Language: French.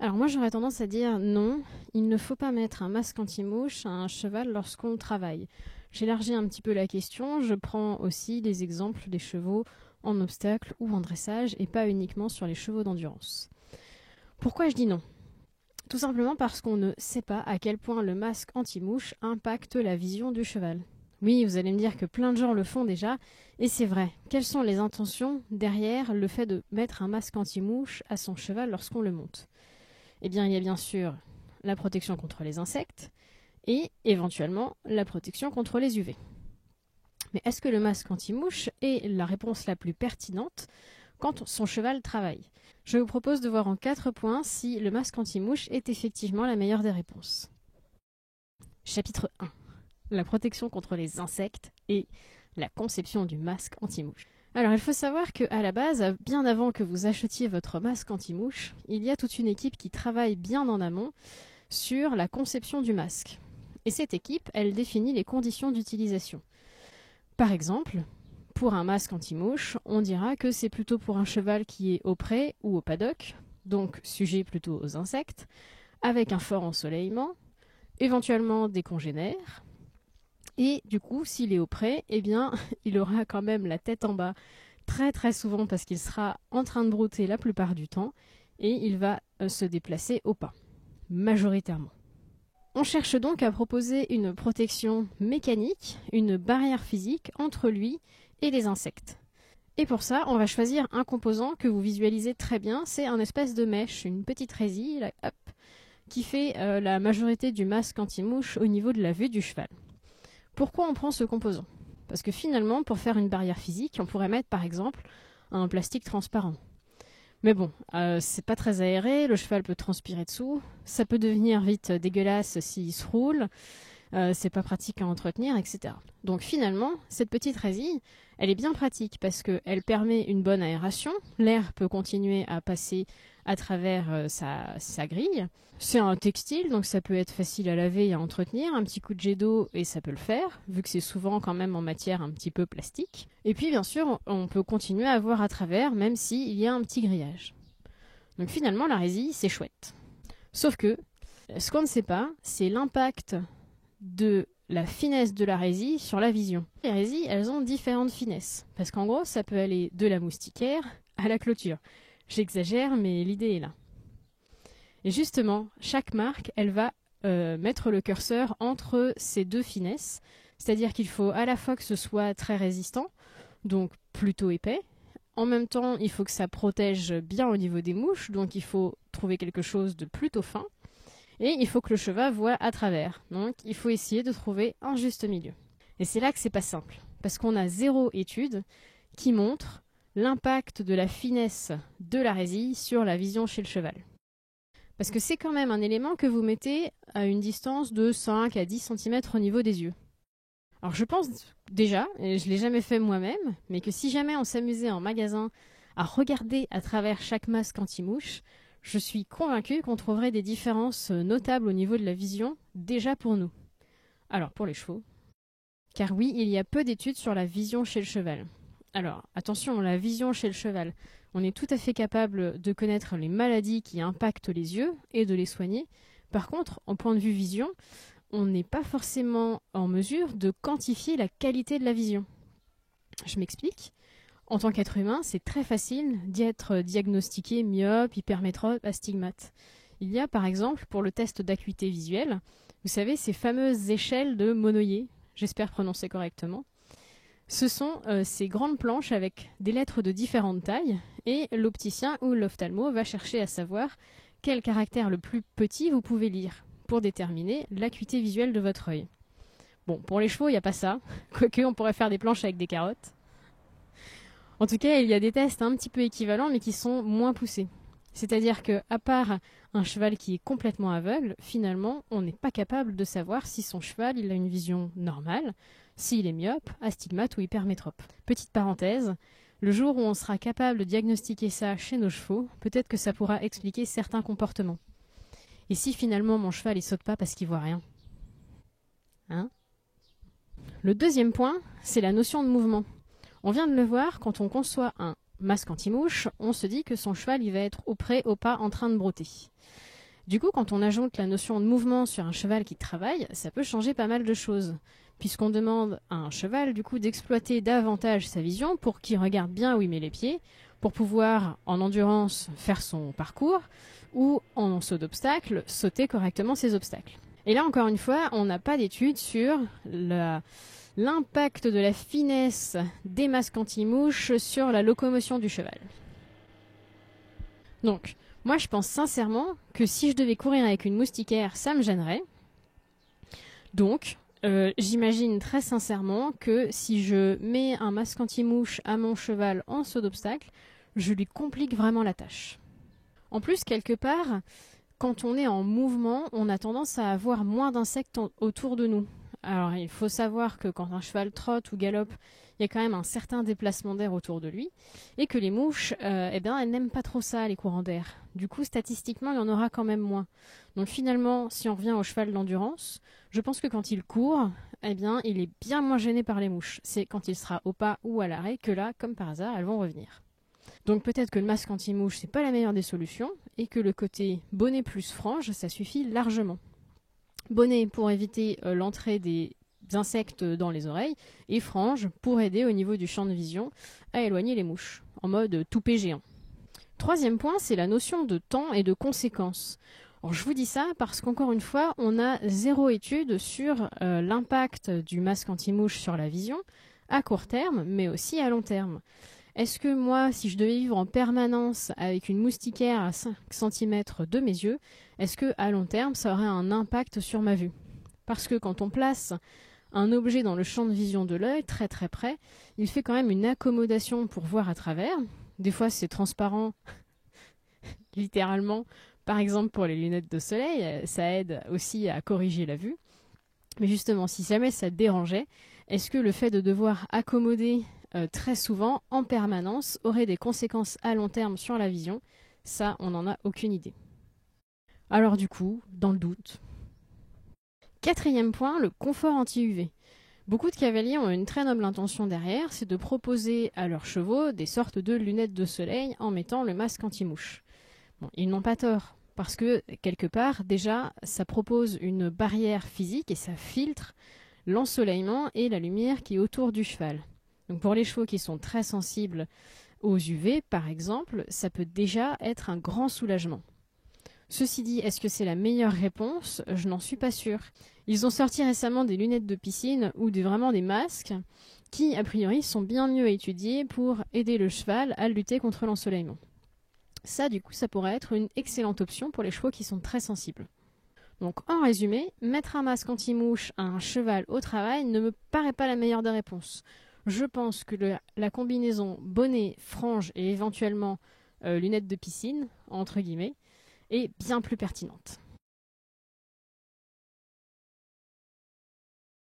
Alors moi j'aurais tendance à dire non, il ne faut pas mettre un masque anti-mouche à un cheval lorsqu'on travaille. J'élargis un petit peu la question, je prends aussi des exemples des chevaux en obstacle ou en dressage et pas uniquement sur les chevaux d'endurance. Pourquoi je dis non ? Tout simplement parce qu'on ne sait pas à quel point le masque anti-mouche impacte la vision du cheval. Oui, vous allez me dire que plein de gens le font déjà, et c'est vrai. Quelles sont les intentions derrière le fait de mettre un masque anti-mouche à son cheval lorsqu'on le monte ? Eh bien, il y a bien sûr la protection contre les insectes et éventuellement la protection contre les UV. Mais est-ce que le masque anti-mouche est la réponse la plus pertinente quand son cheval travaille ? Je vous propose de voir en 4 points si le masque anti-mouche est effectivement la meilleure des réponses. Chapitre 1. La protection contre les insectes et la conception du masque anti-mouche. Alors, il faut savoir qu'à la base, bien avant que vous achetiez votre masque anti-mouche, il y a toute une équipe qui travaille bien en amont sur la conception du masque. Et cette équipe, elle définit les conditions d'utilisation. Par exemple, pour un masque anti-mouche, on dira que c'est plutôt pour un cheval qui est au pré ou au paddock, donc sujet plutôt aux insectes, avec un fort ensoleillement, éventuellement des congénères. Et du coup, s'il est au pré, eh bien, il aura quand même la tête en bas très très souvent parce qu'il sera en train de brouter la plupart du temps et il va se déplacer au pas, majoritairement. On cherche donc à proposer une protection mécanique, une barrière physique entre lui et les insectes. Et pour ça, on va choisir un composant que vous visualisez très bien, c'est un espèce de mèche, une petite résille, là, hop, qui fait la majorité du masque anti-mouche au niveau de la vue du cheval. Pourquoi on prend ce composant ? Parce que finalement, pour faire une barrière physique, on pourrait mettre par exemple un plastique transparent. Mais bon, c'est pas très aéré, le cheval peut transpirer dessous, ça peut devenir vite dégueulasse s'il se roule, c'est pas pratique à entretenir, etc. Donc finalement, cette petite résille, elle est bien pratique parce qu'elle permet une bonne aération, l'air peut continuer à passer à travers sa grille. C'est un textile, donc ça peut être facile à laver et à entretenir, un petit coup de jet d'eau et ça peut le faire, vu que c'est souvent quand même en matière un petit peu plastique. Et puis bien sûr, on peut continuer à voir à travers, même s'il y a un petit grillage. Donc finalement, la résille, c'est chouette. Sauf que, ce qu'on ne sait pas, c'est l'impact de la finesse de la résille sur la vision. Les résilles, elles ont différentes finesses, parce qu'en gros, ça peut aller de la moustiquaire à la clôture. J'exagère, mais l'idée est là. Et justement, chaque marque, elle va mettre le curseur entre ces deux finesses, c'est-à-dire qu'il faut à la fois que ce soit très résistant, donc plutôt épais, en même temps, il faut que ça protège bien au niveau des mouches, donc il faut trouver quelque chose de plutôt fin, et il faut que le cheval voie à travers, donc il faut essayer de trouver un juste milieu. Et c'est là que c'est pas simple, parce qu'on a 0 étude qui montre l'impact de la finesse de la résille sur la vision chez le cheval. Parce que c'est quand même un élément que vous mettez à une distance de 5 à 10 cm au niveau des yeux. Alors je pense déjà, et je ne l'ai jamais fait moi-même, mais que si jamais on s'amusait en magasin à regarder à travers chaque masque anti-mouche, je suis convaincue qu'on trouverait des différences notables au niveau de la vision déjà pour nous. Alors pour les chevaux. Car oui, il y a peu d'études sur la vision chez le cheval. Alors, attention, la vision chez le cheval. On est tout à fait capable de connaître les maladies qui impactent les yeux et de les soigner. Par contre, en point de vue vision, on n'est pas forcément en mesure de quantifier la qualité de la vision. Je m'explique. En tant qu'être humain, c'est très facile d'être diagnostiqué myope, hypermétrope, astigmate. Il y a par exemple, pour le test d'acuité visuelle, vous savez, ces fameuses échelles de Monnoyer, j'espère prononcer correctement. Ce sont ces grandes planches avec des lettres de différentes tailles et l'opticien ou l'ophtalmo va chercher à savoir quel caractère le plus petit vous pouvez lire pour déterminer l'acuité visuelle de votre œil. Bon, pour les chevaux, il n'y a pas ça, quoique on pourrait faire des planches avec des carottes. En tout cas, il y a des tests un petit peu équivalents mais qui sont moins poussés. C'est-à-dire qu'à part un cheval qui est complètement aveugle, finalement, on n'est pas capable de savoir si son cheval il a une vision normale, s'il est myope, astigmate ou hypermétrope. Petite parenthèse, le jour où on sera capable de diagnostiquer ça chez nos chevaux, peut-être que ça pourra expliquer certains comportements. Et si finalement mon cheval il saute pas parce qu'il voit rien ? Hein ? Le deuxième point, c'est la notion de mouvement. On vient de le voir, quand on conçoit un masque anti-mouche, on se dit que son cheval il va être au pré, au pas, en train de brouter. Du coup, quand on ajoute la notion de mouvement sur un cheval qui travaille, ça peut changer pas mal de choses, puisqu'on demande à un cheval du coup d'exploiter davantage sa vision pour qu'il regarde bien où il met les pieds, pour pouvoir, en endurance, faire son parcours, ou en saut d'obstacle, sauter correctement ses obstacles. Et là, encore une fois, on n'a pas d'études sur l'impact de la finesse des masques anti-mouches sur la locomotion du cheval. Donc, moi je pense sincèrement que si je devais courir avec une moustiquaire, ça me gênerait. Donc, j'imagine très sincèrement que si je mets un masque anti-mouche à mon cheval en saut d'obstacle, je lui complique vraiment la tâche. En plus, quelque part, quand on est en mouvement, on a tendance à avoir moins d'insectes autour de nous. Alors, il faut savoir que quand un cheval trotte ou galope, il y a quand même un certain déplacement d'air autour de lui, et que les mouches, elles n'aiment pas trop ça, les courants d'air. Du coup, statistiquement, il y en aura quand même moins. Donc finalement, si on revient au cheval d'endurance, je pense que quand il court, il est bien moins gêné par les mouches. C'est quand il sera au pas ou à l'arrêt que là, comme par hasard, elles vont revenir. Donc peut-être que le masque anti-mouche, c'est pas la meilleure des solutions, et que le côté bonnet plus frange, ça suffit largement. Bonnet pour éviter l'entrée des insectes dans les oreilles, et frange pour aider au niveau du champ de vision à éloigner les mouches, en mode toupet géant. Troisième point, c'est la notion de temps et de conséquences. Alors, je vous dis ça parce qu'encore une fois, on a zéro étude sur l'impact du masque anti-mouche sur la vision, à court terme, mais aussi à long terme. Est-ce que moi, si je devais vivre en permanence avec une moustiquaire à 5 cm de mes yeux, est-ce que à long terme, ça aurait un impact sur ma vue? Parce que quand on place un objet dans le champ de vision de l'œil, très très près, il fait quand même une accommodation pour voir à travers. Des fois, c'est transparent, littéralement. Par exemple, pour les lunettes de soleil, ça aide aussi à corriger la vue. Mais justement, si jamais ça dérangeait, est-ce que le fait de devoir accommoder très souvent, en permanence, aurait des conséquences à long terme sur la vision? Ça, on n'en a aucune idée. Alors du coup, dans le doute. Quatrième point, le confort anti-UV. Beaucoup de cavaliers ont une très noble intention derrière, c'est de proposer à leurs chevaux des sortes de lunettes de soleil en mettant le masque anti-mouche. Bon, ils n'ont pas tort, parce que quelque part, déjà, ça propose une barrière physique et ça filtre l'ensoleillement et la lumière qui est autour du cheval. Donc pour les chevaux qui sont très sensibles aux UV, par exemple, ça peut déjà être un grand soulagement. Ceci dit, est-ce que c'est la meilleure réponse? Je n'en suis pas sûre. Ils ont sorti récemment des lunettes de piscine ou vraiment des masques qui, a priori, sont bien mieux étudiés pour aider le cheval à lutter contre l'ensoleillement. Ça, du coup, ça pourrait être une excellente option pour les chevaux qui sont très sensibles. Donc, en résumé, mettre un masque anti-mouche à un cheval au travail ne me paraît pas la meilleure des réponses. Je pense que la combinaison bonnet, frange et éventuellement lunettes de piscine, entre guillemets, est bien plus pertinente.